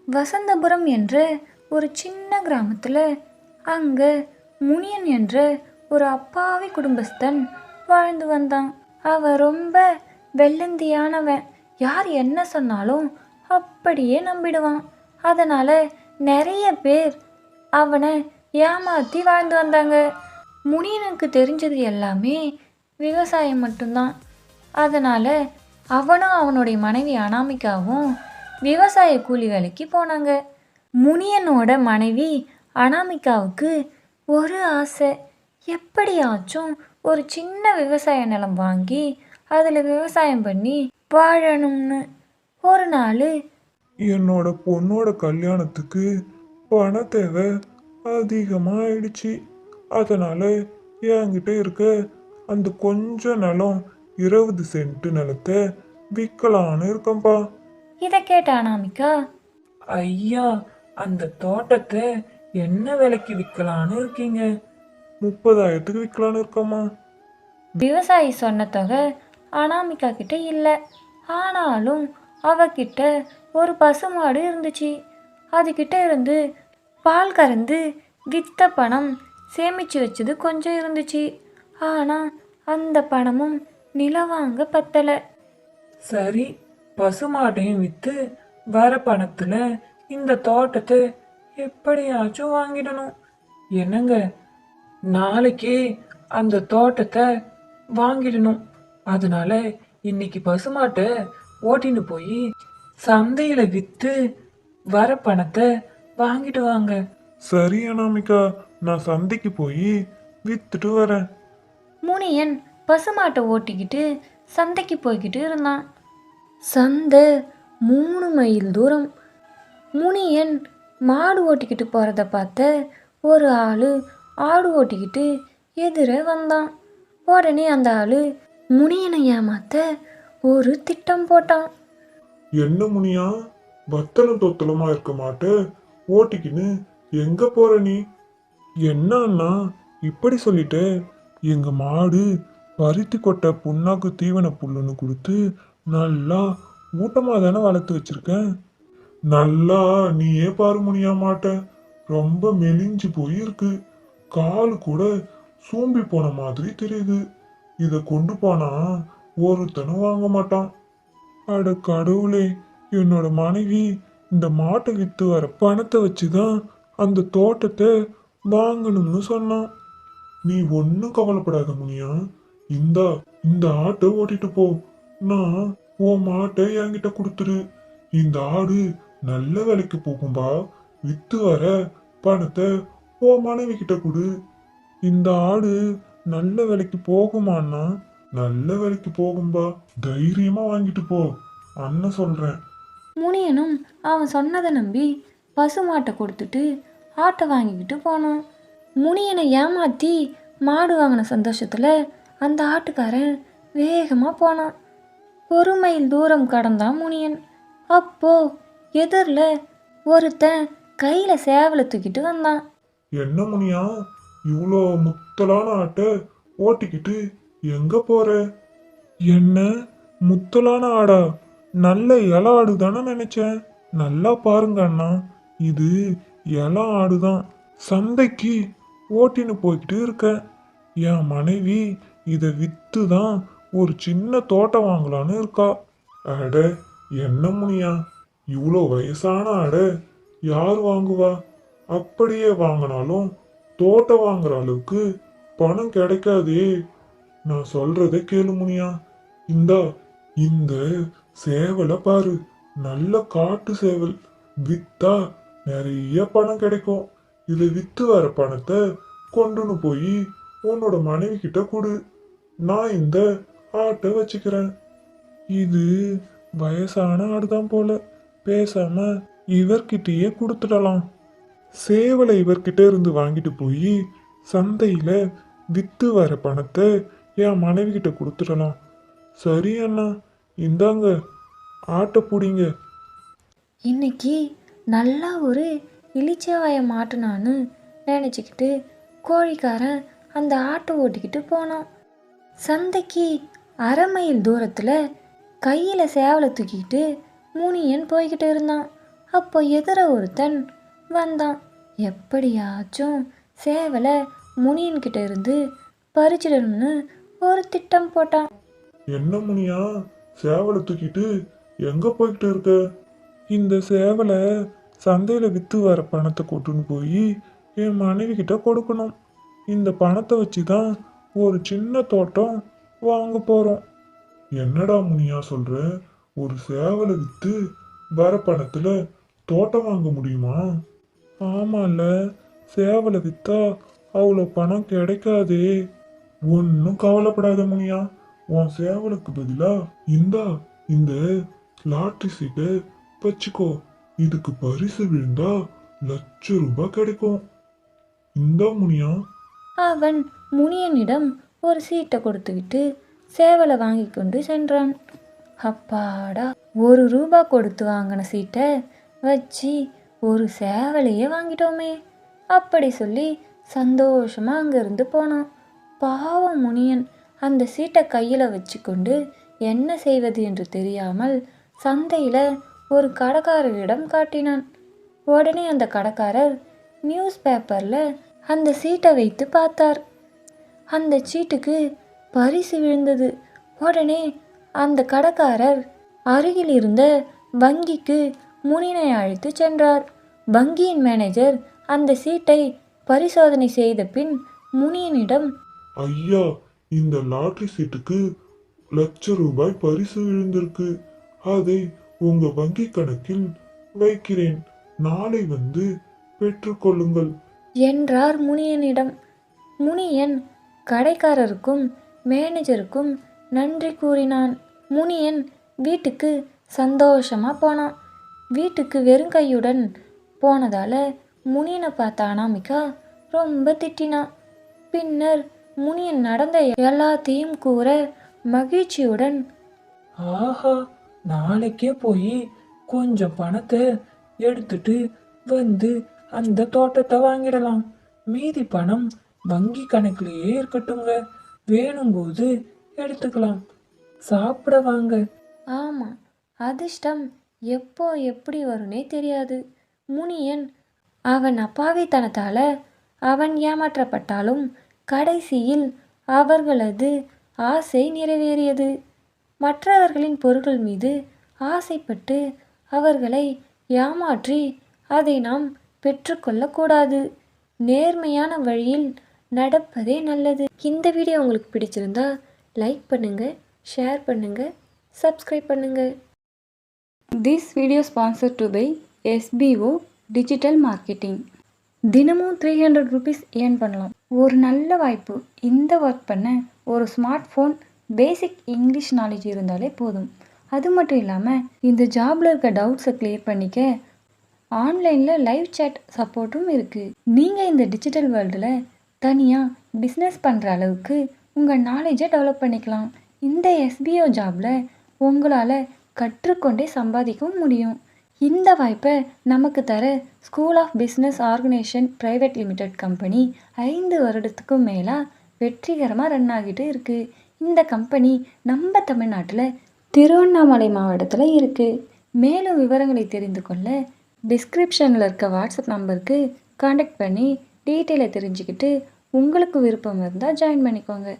வசந்தபுரம் என்ற ஒரு சின்ன கிராமத்தில் அங்கே முனியன் என்ற ஒரு அப்பாவி குடும்பஸ்தன் வாழ்ந்து வந்தான். அவன் ரொம்ப வெள்ளந்தியானவன். யார் என்ன சொன்னாலும் அப்படியே நம்பிடுவான். அதனால் நிறைய பேர் அவனை ஏமாற்றி வாழ்ந்து வந்தாங்க. முனியனுக்கு தெரிஞ்சது எல்லாமே விவசாயம் மட்டும்தான். அதனால் அவனும் அவனுடைய மனைவி அனாமிகாவும் விவசாய கூலி வேலைக்கு போனாங்க. முனியனோட மனைவி அனாமிகாவுக்கு ஒரு ஆசை, எப்படியாச்சும் ஒரு சின்ன விவசாய நிலம் வாங்கி அதில் விவசாயம் பண்ணி வாழணும்னு. ஒரு நாள் என்னோட பொண்ணோட கல்யாணத்துக்கு பண தேவை அதிகமாக ஆயிடுச்சு. அதனால் என்கிட்ட இருக்க அந்த கொஞ்ச நிலம் 20 சென்ட் நிலத்தை விற்கலான்னு இருக்கேன்ப்பா. இதை கேட்ட அனாமிகா, ஐயா, அந்த தோட்டத்தை என்ன விலைக்கு விற்கலான்னு இருக்கீங்க? 30,000க்கு விற்கலான்னு இருக்கோம்மா. விவசாயி சொன்ன தொகை அனாமிகா கிட்ட இல்லை. ஆனாலும் அவகிட்ட ஒரு பசுமாடு இருந்துச்சு. அதுகிட்ட இருந்து பால் கறந்து வித்த பணம் சேமித்து வச்சது கொஞ்சம் இருந்துச்சு. ஆனால் அந்த பணமும் நிலவாங்க பத்தலை. சரி, பசுமாட்டையும் விற்று வர பணத்தில் இந்த தோட்டத்தை எப்படியாச்சும் வாங்கிடணும். என்னங்க, நாளைக்கே அந்த தோட்டத்தை வாங்கிடணும். அதனால இன்னைக்கு பசுமாட்டை ஓட்டின்னு போய் சந்தையில் விற்று வர பணத்தை வாங்கிட்டு வாங்க. சரி அனாமிகா, நான் சந்தைக்கு போய் விற்றுட்டு வரேன். முனியன் பசுமாட்டை ஓட்டிக்கிட்டு சந்தைக்கு போய்கிட்டு இருந்தான். சந்தை 3 மைல் தூரம். முனியன் மாடு ஓட்டிக்கிட்டு போகிறத பார்த்த ஒரு ஆள் ஆடு ஓட்டிக்கிட்டு எதிர வந்தான். உடனே அந்த ஆள் முனியனை ஏமாத்த ஒரு திட்டம் போட்டான். என்ன முனியா, வத்தலும் தொத்தலுமா இருக்க மாட்ட ஓட்டிக்கின்னு எங்க போற நீ? என்ன அண்ணா இப்படி சொல்லிட்ட? எங்க மாடு பருத்தி கொட்டை புண்ணாக்கு தீவன புல்லுன்னு கொடுத்து நல்லா ஊட்டமா தானே வளர்த்து வச்சிருக்கேன். நல்லா நீயே பாரு முனியா, மாட்ட ரொம்ப மெலிஞ்சு போயிருக்கு. காலு கூட சூம்பி போன மாதிரி தெரியுது. இத கொண்டு போனா ஒருத்தனும் வாங்க மாட்டான். அட கடவுளே, என்னோட மனைவி இந்த மாட்டை வித்து வர பணத்தை வச்சுதான் அந்த தோட்டத்தை வாங்கணும்னு சொன்னான். நீ ஒன்னும் கவலைப்படாத முனியா, இந்த ஆட்டை ஓட்டிட்டு போ. நான் உன் மாட்டை என்கிட்ட கொடுத்துரு. இந்த ஆடு நல்ல விலைக்கு போகும்பா. வித்து வர பணத்தை உன் மனைவி கிட்ட கொடு. இந்த ஆடு நல்ல விலைக்கு போகுமான்னா? நல்ல விலைக்கு போகும்பா. தைரியமா வாங்கிட்டு போ, அண்ணன் சொல்றேன். முனியனும் அவன் சொன்னதை நம்பி பசுமாட்டை கொடுத்துட்டு ஆட்டை வாங்கிக்கிட்டு போனான். முனியனை ஏமாற்றி மாடு வாங்கின சந்தோஷத்தில் அந்த ஆட்டுக்காரன் வேகமாக போனான். 1 மைல் தூரம் கடந்தான் முனியன். அப்போ எதிரில் ஒருத்தன் கையில் சேவலை தூக்கிட்டு வந்தான். என்ன முனியா, இவ்வளோ முத்தலான ஆட்டை ஓட்டிக்கிட்டு எங்க போற? என்ன முத்தலான ஆடா? நல்ல இல ஆடு தானே நினைச்சேன். நல்லா பாருங்க அண்ணா, இது இல ஆடுதான். சந்தைக்கு ஓட்டின்னு போய்கிட்டு இருக்கேன். என் மனைவி இதை வித்து தான் ஒரு சின்ன தோட்டம் வாங்கலான்னு இருக்கா. அட என்ன முனியா, இவ்வளோ வயசான ஆடை யார் வாங்குவா? அப்படியே வாங்கினாலும் தோட்டம் வாங்குற அளவுக்கு பணம் கிடைக்காதே. நான் சொல்றதை கேளு முனியா. இந்த சேவலை பாரு, நல்ல காட்டு சேவல். வித்தா நிறைய பணம் கிடைக்கும். இதை வித்து வர பணத்தை கொண்டுன்னு போய் உன்னோட மனைவி கிட்ட கொடு. நான் இந்த ஆட்டை வச்சுக்கிறேன். இது வயசான ஆடுதான் போல, பேசாம இவர்கிட்டயே கொடுத்துடலாம். சேவலை இவர்கிட்ட இருந்து வாங்கிட்டு போய் சந்தையில வித்து வர பணத்தை என் மனைவி கிட்ட கொடுத்துடலாம். சரி அண்ணா, இந்தாங்க ஆட்டை பிடிங்க. இன்னைக்கு நல்லா ஒரு இளிச்சவாயை மாட்டுனான்னு நினச்சிக்கிட்டு கோழிக்காரன் அந்த ஆட்டை ஓட்டிக்கிட்டு போனான். சந்தைக்கு 1/2 மைல் தூரத்தில் கையில் சேவலை தூக்கிக்கிட்டு முனியன் போய்கிட்டு இருந்தான். அப்போ எதிர ஒருத்தன் வந்தான். எப்படியாச்சும் சேவலை முனியன்கிட்ட இருந்து பறிச்சிடணும்னு ஒரு திட்டம் போட்டான். என்ன முனியா, சேவலை தூக்கிட்டு எங்க போய்கிட்டு இருக்க? இந்த சேவலை சந்தையில வித்து வர பணத்தை கொட்டுன்னு போய் என் மனைவி கிட்ட கொடுக்கணும். இந்த பணத்தை வச்சு தான் ஒரு சின்ன தோட்டம் வாங்க போறோம். என்னடா முனியா சொல்ற? ஒரு சேவலை வித்து வர பணத்துல தோட்டம் வாங்க முடியுமா? ஆமால, சேவலை வித்தா அவ்வளோ பணம் கிடைக்காதே. ஒன்றும் கவலைப்படாத முனியா, உன் சேவலுக்கு பதிலா இந்த லாட்டரி சீட்டை வச்சுக்கோ. இதுக்கு பரிசு விழுந்தா ₹1,00,000 கிடைக்கும். இந்தா முனியா. அவன் முனியனிடம் ஒரு சீட்டை கொடுத்துவிட்டு சேவலை வாங்கி கொண்டு சென்றான். அப்பாடா, ₹1 கொடுத்து வாங்கின சீட்டை வச்சு ஒரு சேவலையே வாங்கிட்டோமே அப்படி சொல்லி சந்தோஷமா அங்கிருந்து போனான். பாவம் முனியன் அந்த சீட்டை கையில் வச்சுக்கொண்டு என்ன செய்வது என்று தெரியாமல் சந்தையில் ஒரு கடைக்காரரிடம் காட்டினான். உடனே அந்த கடைக்காரர் நியூஸ் பேப்பரில் அந்த சீட்டை வைத்து பார்த்தார். அந்த சீட்டுக்கு பரிசு விழுந்தது. உடனே அந்த கடைக்காரர் அருகில் இருந்த வங்கிக்கு முனியனை அழைத்து சென்றார். வங்கியின் மேனேஜர் அந்த சீட்டை பரிசோதனை செய்த பின் முனியனிடம், ஐயா, இந்த லாட்டரி சீட்டுக்கு ₹1,00,000 பரிசு விழுந்திருக்கு. அதை உங்க வங்கி கணக்கில் வைக்கிறேன். நாளை வந்து பெற்றுக்கொள்ளுங்கள் என்றார் முனியனிடம். முனியன் கடைக்காரருக்கும் மேனேஜருக்கும் நன்றி கூறினான். முனியன் வீட்டுக்கு சந்தோஷமா போனான். வீட்டுக்கு வெறுங்கையுடன் போனதால முனியனை பார்த்த அனாமிகா ரொம்ப திட்டினான். பின்னர் முனியன் நடந்த எல்லாத்தையும் கூற மகிழ்ச்சியுடன், ஆஹா, நாளைக்கே போய் கொஞ்சம் பணத்தை எடுத்துட்டு வந்து அந்த தோட்டத்தை வாங்கிடலாம். மீதி பணம் வங்கி கணக்குலயே இருக்கட்டுங்க, வேணும்போது எடுத்துக்கலாம். சாப்பிட வாங்க. ஆமாம், அதிர்ஷ்டம் எப்போ எப்படி வரும்னே தெரியாது. முனியன் அவன் அப்பாவித்தனத்தால் அவன் ஏமாற்றப்பட்டாலும் கடைசியில் அவர்களது ஆசை நிறைவேறியது. மற்றவர்களின் பொருட்கள் மீது ஆசைப்பட்டு அவர்களை ஏமாற்றி அதை நாம் பெற்றுக்கொள்ளக்கூடாது. நேர்மையான வழியில் நடப்பதே நல்லது. இந்த வீடியோ உங்களுக்கு பிடிச்சிருந்தா லைக் பண்ணுங்கள், ஷேர் பண்ணுங்கள், சப்ஸ்கிரைப் பண்ணுங்கள். This video sponsored to by SBO Digital Marketing. தினமும் 300 rupees ஏர்ன் பண்ணலாம். ஒரு நல்ல வாய்ப்பு. இந்த ஒர்க் பண்ண ஒரு ஸ்மார்ட் ஃபோன், பேசிக் இங்கிலீஷ் நாலேஜ் இருந்தாலே போதும். அது மட்டும் இல்லாமல் இந்த ஜாபில் இருக்க டவுட்ஸை கிளியர் பண்ணிக்க ஆன்லைனில் லைவ் சேட் சப்போர்ட்டும் இருக்குது. நீங்கள் இந்த டிஜிட்டல் வேர்ல்டில் தனியாக பிஸ்னஸ் பண்ணுற அளவுக்கு உங்கள் நாலேஜை டெவலப் பண்ணிக்கலாம். இந்த SBO ஜாபில் உங்களால் கற்றுக்கொண்டே சம்பாதிக்கவும் முடியும். இந்த வாய்ப்பை நமக்கு தர school of business organisation private limited company 5 வருடத்துக்கும் மேலாக வெற்றிகரமாக ரன் ஆகிட்டு இருக்குது. இந்த கம்பெனி நம்ம தமிழ்நாட்டில் திருவண்ணாமலை மாவட்டத்தில் இருக்குது. மேலும் விவரங்களை தெரிந்து கொள்ள டிஸ்கிரிப்ஷனில் இருக்க வாட்ஸ்அப் நம்பருக்கு காண்டாக்ட் பண்ணி டீட்டெயிலை தெரிஞ்சுக்கிட்டு உங்களுக்கு விருப்பம் இருந்தால் ஜாயின் பண்ணிக்கோங்க.